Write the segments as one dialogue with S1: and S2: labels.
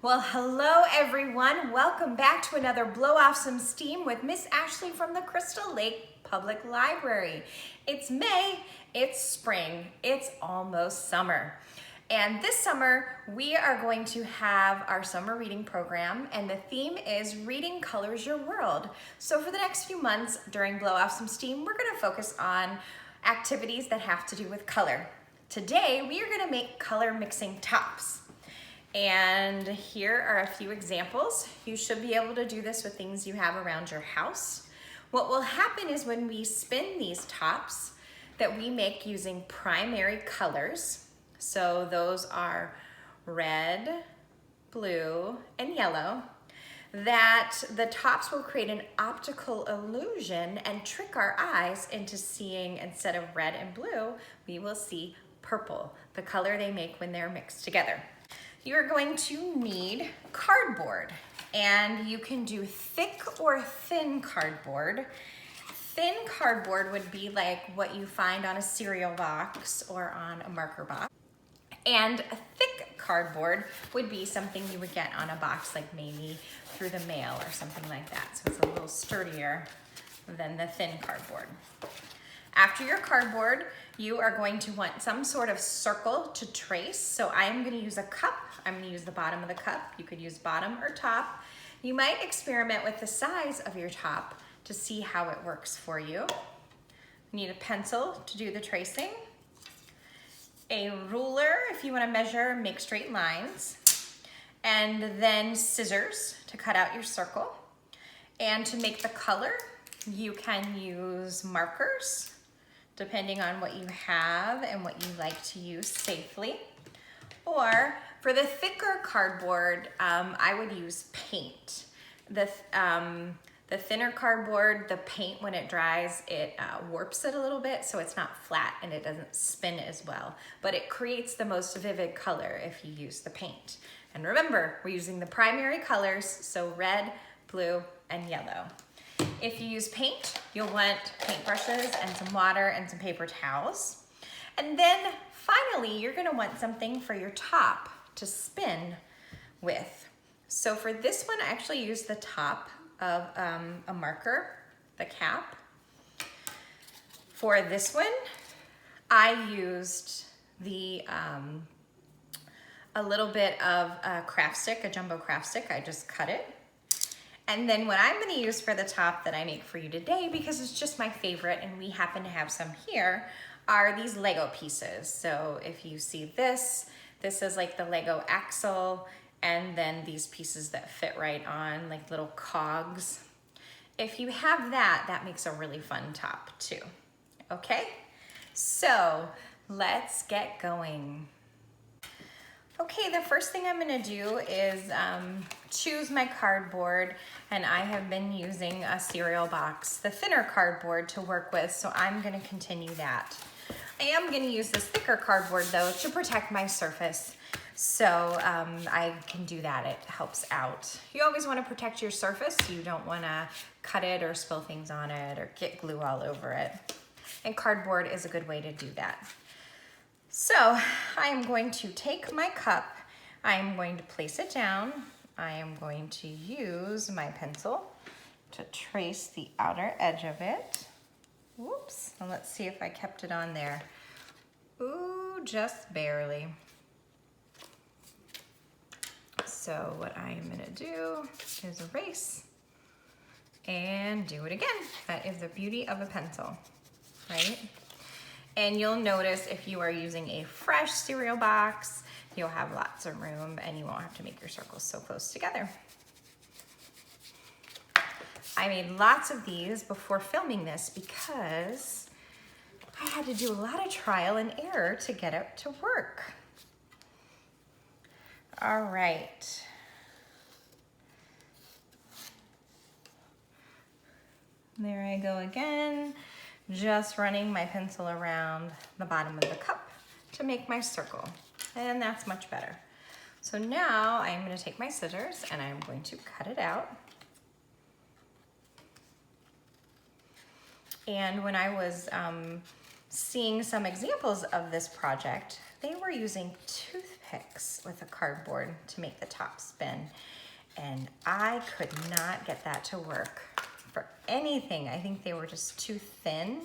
S1: Well, hello everyone. Welcome back to another Blow Off Some Steam with Miss Ashlee from the Crystal Lake Public Library. It's May, it's spring, it's almost summer. And this summer, we are going to have our summer reading program, and the theme is Reading Colors Your World. So for the next few months during Blow Off Some Steam, we're gonna focus on activities that have to do with color. Today, we are gonna make color mixing tops. And here are a few examples. You should be able to do this with things you have around your house. What will happen is when we spin these tops that we make using primary colors, so those are red, blue, and yellow, that the tops will create an optical illusion and trick our eyes into seeing, instead of red and blue, we will see purple, the color they make when they're mixed together. You're going to need cardboard, and you can do thick or thin cardboard. Thin cardboard would be like what you find on a cereal box or on a marker box. And a thick cardboard would be something you would get on a box, like maybe through the mail or something like that. So it's a little sturdier than the thin cardboard. After your cardboard, you are going to want some sort of circle to trace. So I am gonna use a cup. I'm gonna use the bottom of the cup. You could use bottom or top. You might experiment with the size of your top to see how it works for you. You need a pencil to do the tracing, a ruler if you wanna measure, make straight lines, and then scissors to cut out your circle. And to make the color, you can use markers, depending on what you have and what you like to use safely. Or for the thicker cardboard, I would use paint. The thinner cardboard, the paint, when it dries, it warps it a little bit, so it's not flat and it doesn't spin as well. But it creates the most vivid color if you use the paint. And remember, we're using the primary colors, so red, blue, and yellow. If you use paint, you'll want paintbrushes and some water and some paper towels. And then finally, you're gonna want something for your top to spin with. So for this one, I actually used the top of a marker, the cap. For this one, I used a little bit of a craft stick, a jumbo craft stick. I just cut it. And then what I'm gonna use for the top that I make for you today, because it's just my favorite and we happen to have some here, are these Lego pieces. So if you see this is like the Lego axle, and then these pieces that fit right on, like little cogs. If you have that, that makes a really fun top too. Okay, so let's get going. Okay, the first thing I'm gonna do is choose my cardboard, and I have been using a cereal box, the thinner cardboard, to work with, so I'm gonna continue that. I am gonna use this thicker cardboard though to protect my surface, so I can do that, it helps out. You always wanna protect your surface. You don't wanna cut it or spill things on it or get glue all over it. And cardboard is a good way to do that. So I am going to take my cup, I am going to place it down, I am going to use my pencil to trace the outer edge of it. Whoops, and let's see if I kept it on there. Ooh, just barely. So what I am gonna do is erase and do it again. That is the beauty of a pencil, right? And you'll notice if you are using a fresh cereal box, you'll have lots of room and you won't have to make your circles so close together. I made lots of these before filming this because I had to do a lot of trial and error to get it to work. All right. There I go again. Just running my pencil around the bottom of the cup to make my circle. And that's much better. So now I'm gonna take my scissors and I'm going to cut it out. And when I was seeing some examples of this project, they were using toothpicks picks with a cardboard to make the top spin. And I could not get that to work for anything. I think they were just too thin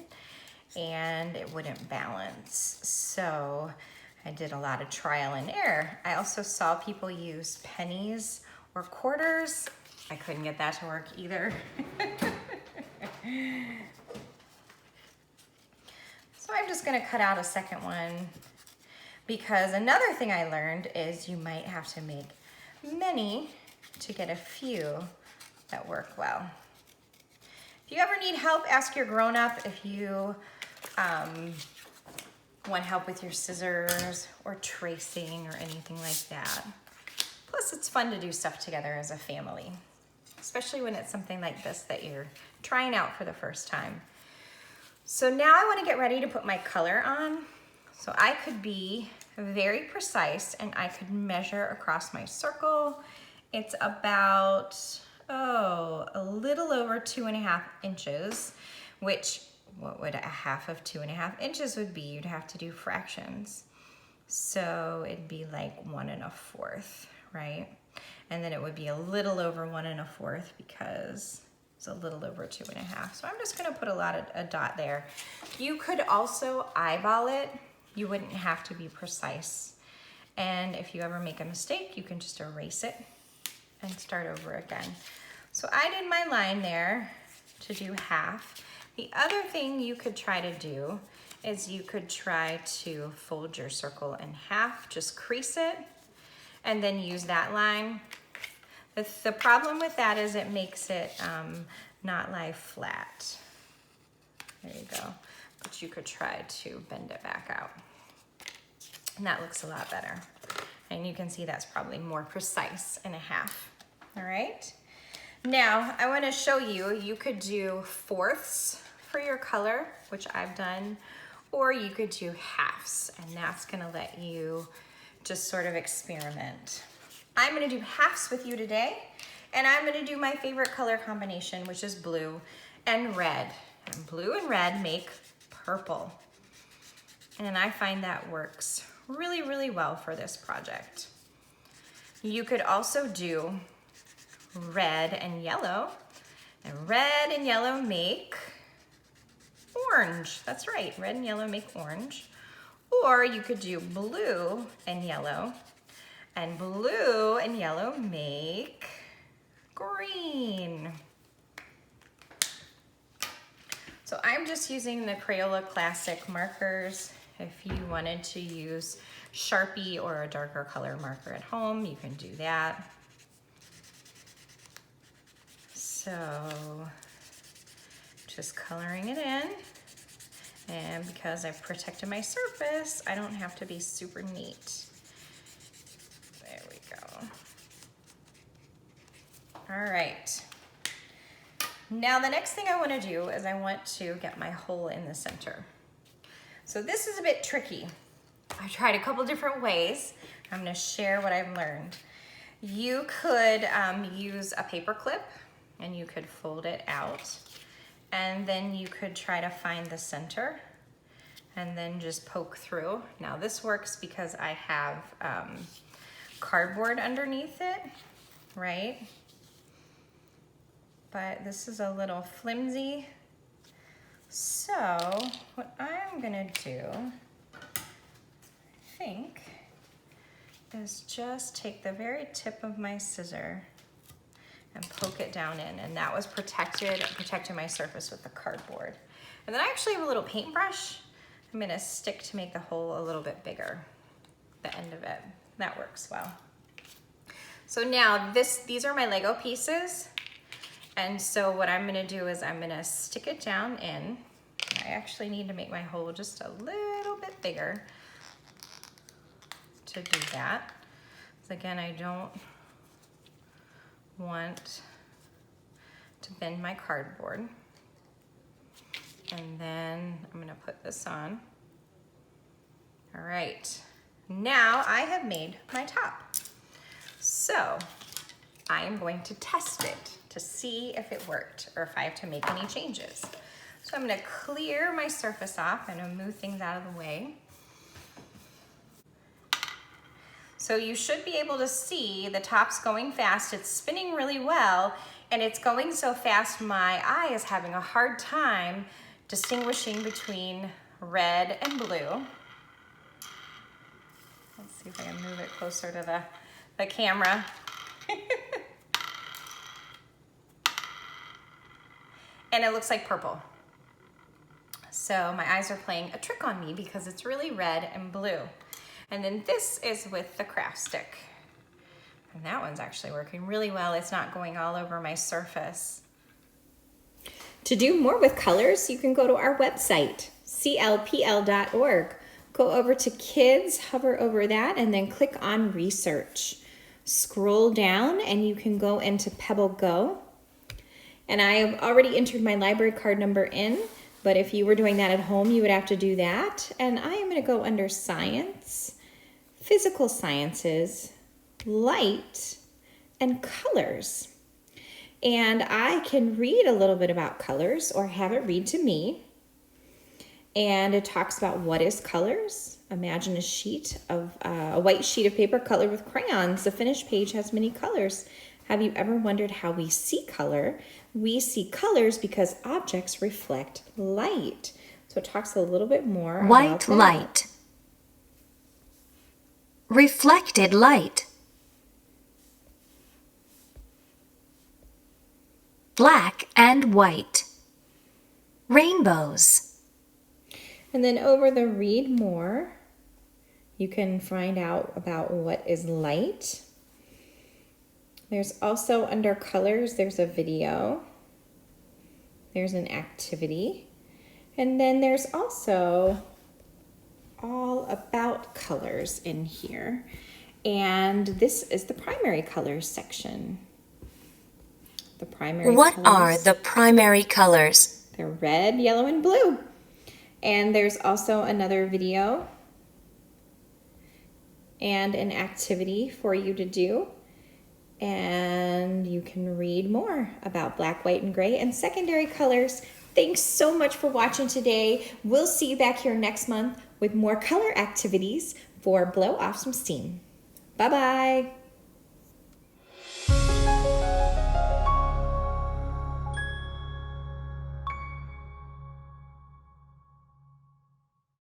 S1: and it wouldn't balance. So I did a lot of trial and error. I also saw people use pennies or quarters. I couldn't get that to work either. So I'm just gonna cut out a second one, because another thing I learned is you might have to make many to get a few that work well. If you ever need help, ask your grown-up. If you want help with your scissors or tracing or anything like that. Plus, it's fun to do stuff together as a family, especially when it's something like this that you're trying out for the first time. So now I want to get ready to put my color on. So I could be very precise and I could measure across my circle. It's about, a little over 2.5 inches, which what would a half of 2.5 inches would be? You'd have to do fractions. So it'd be like 1 1/4, right? And then it would be a little over 1 1/4 because it's a little over 2.5. So I'm just gonna put a dot there. You could also eyeball it. You wouldn't have to be precise. And if you ever make a mistake, you can just erase it and start over again. So I did my line there to do half. The other thing you could try to do is you could try to fold your circle in half, just crease it, and then use that line. The problem with that is it makes it not lie flat. There you go. But you could try to bend it back out. And that looks a lot better. And you can see that's probably more precise in a half. All right. Now I want to show you, you could do fourths for your color, which I've done, or you could do halves, and that's going to let you just sort of experiment. I'm going to do halves with you today, and I'm going to do my favorite color combination, which is blue and red. And blue and red make purple. And I find that works really, really well for this project. You could also do red and yellow, and red and yellow make orange. That's right, red and yellow make orange. Or you could do blue and yellow make green. So I'm just using the Crayola Classic markers. If you wanted to use Sharpie or a darker color marker at home, you can do that. So just coloring it in. And because I've protected my surface, I don't have to be super neat. There we go. All right. Now the next thing I want to do is I want to get my hole in the center. So this is a bit tricky. I tried a couple different ways. I'm going to share what I've learned. You could use a paper clip and you could fold it out, and then you could try to find the center and then just poke through. Now this works because I have cardboard underneath it, right? But this is a little flimsy. So what I'm gonna do, I think, is just take the very tip of my scissor and poke it down in. And that was protecting my surface with the cardboard. And then I actually have a little paintbrush. I'm gonna stick to make the hole a little bit bigger, the end of it. That works well. So now these are my Lego pieces. And so what I'm gonna do is I'm gonna stick it down in. I actually need to make my hole just a little bit bigger to do that. So again, I don't want to bend my cardboard. And then I'm gonna put this on. All right, now I have made my top. So I am going to test it to see if it worked or if I have to make any changes. So I'm gonna clear my surface off. I'm gonna move things out of the way. So you should be able to see the top's going fast. It's spinning really well, and it's going so fast my eye is having a hard time distinguishing between red and blue. Let's see if I can move it closer to the camera. And it looks like purple. So my eyes are playing a trick on me because it's really red and blue. And then this is with the craft stick. And that one's actually working really well. It's not going all over my surface. To do more with colors, you can go to our website, clpl.org. Go over to Kids, hover over that, and then click on Research. Scroll down and you can go into Pebble Go. And I have already entered my library card number in, but if you were doing that at home, you would have to do that. And I am going to go under Science, Physical Sciences, Light, and Colors. And I can read a little bit about colors or have it read to me. And it talks about what is colors. Imagine a white sheet of paper colored with crayons. The finished page has many colors. Have you ever wondered how we see color? We see colors because objects reflect light. So it talks a little bit more about
S2: white
S1: that.
S2: light, reflected light, black and white, rainbows.
S1: And then over the read more, you can find out about what is light. There's also under colors, there's a video, there's an activity, and then there's also all about colors in here. And this is the primary colors section. The primary
S2: What
S1: colors,
S2: are the primary colors?
S1: they're red, yellow, and blue. And there's also another video and an activity for you to do. And you can read more about black, white, and gray and secondary colors. Thanks so much for watching today. We'll see you back here next month with more color activities for Blow Off Some Steam. Bye-bye.